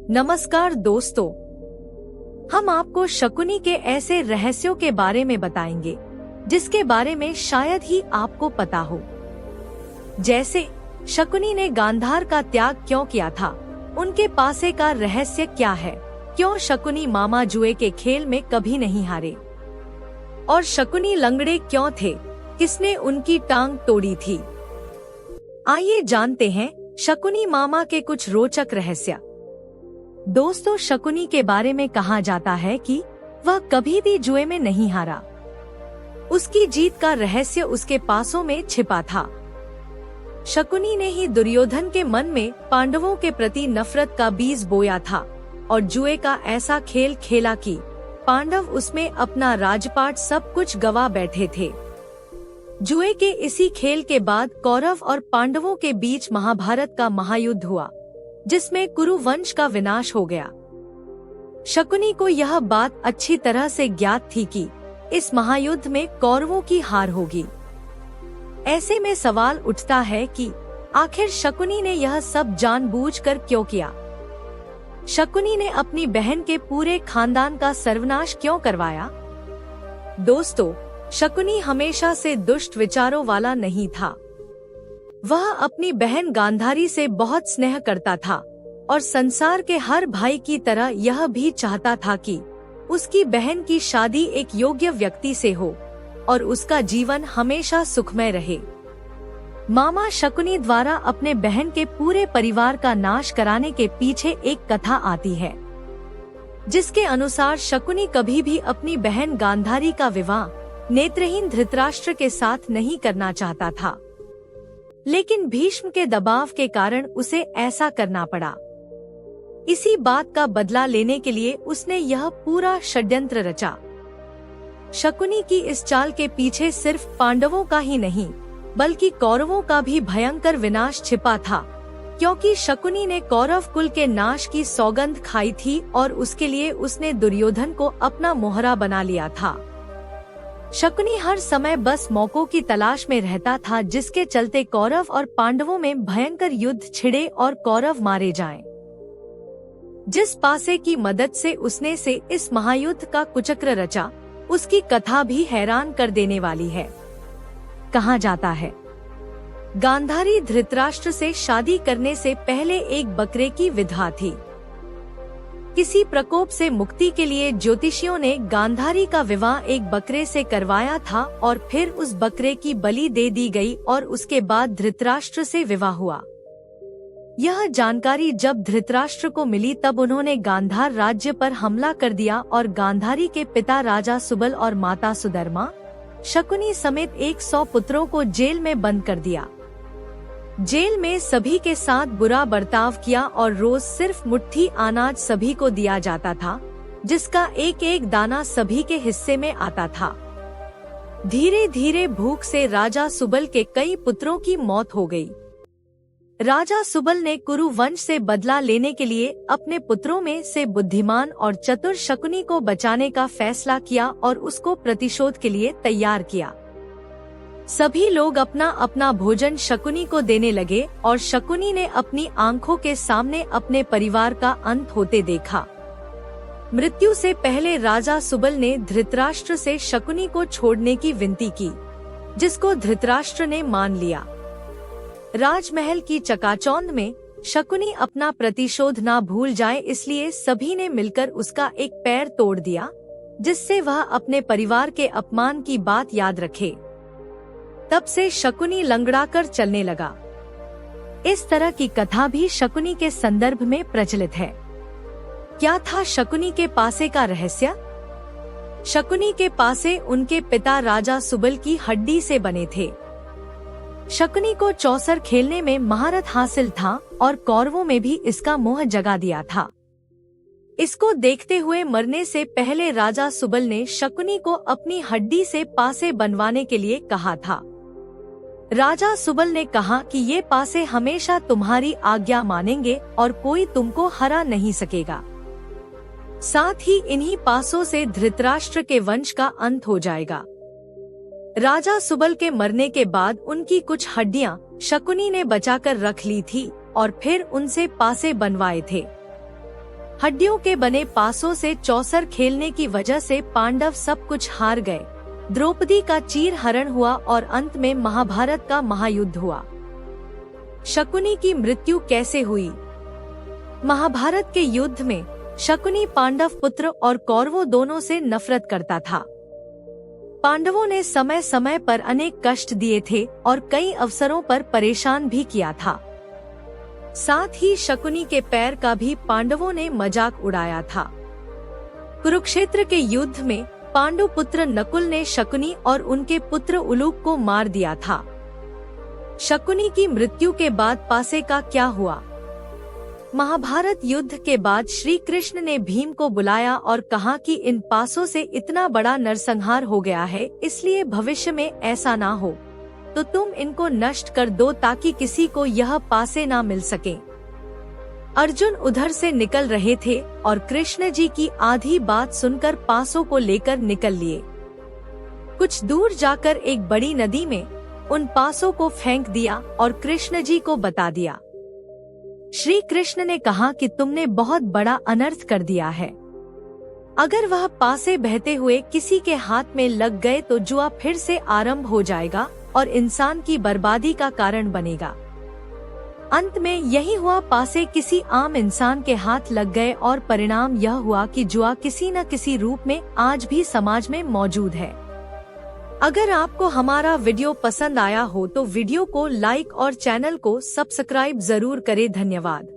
नमस्कार दोस्तों, हम आपको शकुनी के ऐसे रहस्यों के बारे में बताएंगे जिसके बारे में शायद ही आपको पता हो। जैसे शकुनी ने गांधार का त्याग क्यों किया था, उनके पासे का रहस्य क्या है, क्यों शकुनी मामा जुए के खेल में कभी नहीं हारे, और शकुनी लंगड़े क्यों थे, किसने उनकी टांग तोड़ी थी। आइए जानते हैं शकुनी मामा के कुछ रोचक रहस्य। दोस्तों, शकुनी के बारे में कहा जाता है कि वह कभी भी जुए में नहीं हारा। उसकी जीत का रहस्य उसके पासों में छिपा था। शकुनी ने ही दुर्योधन के मन में पांडवों के प्रति नफरत का बीज बोया था और जुए का ऐसा खेल खेला कि पांडव उसमें अपना राजपाट सब कुछ गवा बैठे थे। जुए के इसी खेल के बाद कौरव और पांडवों के बीच महाभारत का महायुद्ध हुआ, जिसमें कुरु वंश का विनाश हो गया। शकुनी को यह बात अच्छी तरह से ज्ञात थी कि इस महायुद्ध में कौरवों की हार होगी। ऐसे में सवाल उठता है कि आखिर शकुनी ने यह सब जानबूझकर क्यों किया। शकुनी ने अपनी बहन के पूरे खानदान का सर्वनाश क्यों करवाया। दोस्तों, शकुनी हमेशा से दुष्ट विचारों वाला नहीं था। वह अपनी बहन गांधारी से बहुत स्नेह करता था और संसार के हर भाई की तरह यह भी चाहता था कि उसकी बहन की शादी एक योग्य व्यक्ति से हो और उसका जीवन हमेशा सुखमय रहे। मामा शकुनी द्वारा अपने बहन के पूरे परिवार का नाश कराने के पीछे एक कथा आती है, जिसके अनुसार शकुनी कभी भी अपनी बहन गांधारी का विवाह नेत्रहीन धृतराष्ट्र के साथ नहीं करना चाहता था, लेकिन भीष्म के दबाव के कारण उसे ऐसा करना पड़ा। इसी बात का बदला लेने के लिए उसने यह पूरा षड्यंत्र रचा। शकुनी की इस चाल के पीछे सिर्फ पांडवों का ही नहीं, बल्कि कौरवों का भी भयंकर विनाश छिपा था, क्योंकि शकुनी ने कौरव कुल के नाश की सौगंध खाई थी और उसके लिए उसने दुर्योधन को अपना मोहरा बना लिया था। शकुनी हर समय बस मौकों की तलाश में रहता था, जिसके चलते कौरव और पांडवों में भयंकर युद्ध छिड़े और कौरव मारे जाएं। जिस पासे की मदद से उसने से इस महायुद्ध का कुचक्र रचा, उसकी कथा भी हैरान कर देने वाली है। कहा जाता है गांधारी धृतराष्ट्र से शादी करने से पहले एक बकरे की विधवा थी। किसी प्रकोप से मुक्ति के लिए ज्योतिषियों ने गांधारी का विवाह एक बकरे से करवाया था और फिर उस बकरे की बलि दे दी गई और उसके बाद धृतराष्ट्र से विवाह हुआ। यह जानकारी जब धृतराष्ट्र को मिली तब उन्होंने गांधार राज्य पर हमला कर दिया और गांधारी के पिता राजा सुबल और माता सुधर्मा, शकुनी समेत 100 पुत्रों को जेल में बंद कर दिया। जेल में सभी के साथ बुरा बर्ताव किया और रोज सिर्फ मुट्ठी अनाज सभी को दिया जाता था, जिसका एक एक दाना सभी के हिस्से में आता था। धीरे धीरे भूख से राजा सुबल के कई पुत्रों की मौत हो गई। राजा सुबल ने कुरु वंश से बदला लेने के लिए अपने पुत्रों में से बुद्धिमान और चतुर शकुनी को बचाने का फैसला किया और उसको प्रतिशोध के लिए तैयार किया। सभी लोग अपना अपना भोजन शकुनी को देने लगे और शकुनी ने अपनी आंखों के सामने अपने परिवार का अंत होते देखा। मृत्यु से पहले राजा सुबल ने धृतराष्ट्र से शकुनी को छोड़ने की विनती की, जिसको धृतराष्ट्र ने मान लिया। राजमहल की चकाचौंध में शकुनी अपना प्रतिशोध ना भूल जाए, इसलिए सभी ने मिलकर उसका एक पैर तोड़ दिया, जिससे वह अपने परिवार के अपमान की बात याद रखे। तब से शकुनी लंगड़ाकर चलने लगा। इस तरह की कथा भी शकुनी के संदर्भ में प्रचलित है। क्या था शकुनी के पासे का रहस्य? शकुनी के पासे उनके पिता राजा सुबल की हड्डी से बने थे। शकुनी को चौसर खेलने में महारत हासिल था और कौरवों में भी इसका मोह जगा दिया था। इसको देखते हुए मरने से पहले राजा सुबल ने शकुनी को अपनी हड्डी से पासे बनवाने के लिए कहा था। राजा सुबल ने कहा कि ये पासे हमेशा तुम्हारी आज्ञा मानेंगे और कोई तुमको हरा नहीं सकेगा। साथ ही इन्हीं पासों से धृतराष्ट्र के वंश का अंत हो जाएगा। राजा सुबल के मरने के बाद उनकी कुछ हड्डियां शकुनी ने बचाकर रख ली थी और फिर उनसे पासे बनवाए थे। हड्डियों के बने पासों से चौसर खेलने की वजह से पांडव सब कुछ हार गए। द्रौपदी का चीर हरण हुआ और अंत में महाभारत का महायुद्ध हुआ। शकुनी की मृत्यु कैसे हुई? महाभारत के युद्ध में शकुनी पांडव पुत्र और कौरवों दोनों से नफरत करता था। पांडवों ने समय समय पर अनेक कष्ट दिए थे और कई अवसरों पर परेशान भी किया था। साथ ही शकुनी के पैर का भी पांडवों ने मजाक उड़ाया था। कुरुक्षेत्र के युद्ध में पांडु पुत्र नकुल ने शकुनी और उनके पुत्र उलूक को मार दिया था। शकुनी की मृत्यु के बाद पासे का क्या हुआ? महाभारत युद्ध के बाद श्री कृष्ण ने भीम को बुलाया और कहा कि इन पासों से इतना बड़ा नरसंहार हो गया है, इसलिए भविष्य में ऐसा ना हो, तो तुम इनको नष्ट कर दो ताकि किसी को यह पासे ना मिल सके। अर्जुन उधर से निकल रहे थे और कृष्ण जी की आधी बात सुनकर पासों को लेकर निकल लिए। कुछ दूर जाकर एक बड़ी नदी में उन पासों को फेंक दिया और कृष्ण जी को बता दिया। श्री कृष्ण ने कहा कि तुमने बहुत बड़ा अनर्थ कर दिया है। अगर वह पासे बहते हुए किसी के हाथ में लग गए तो जुआ फिर से आरंभ हो जाएगा और इंसान की बर्बादी का कारण बनेगा। अंत में यही हुआ, पासे किसी आम इंसान के हाथ लग गए और परिणाम यह हुआ कि जुआ किसी न किसी रूप में आज भी समाज में मौजूद है। अगर आपको हमारा वीडियो पसंद आया हो तो वीडियो को लाइक और चैनल को सब्सक्राइब जरूर करें। धन्यवाद।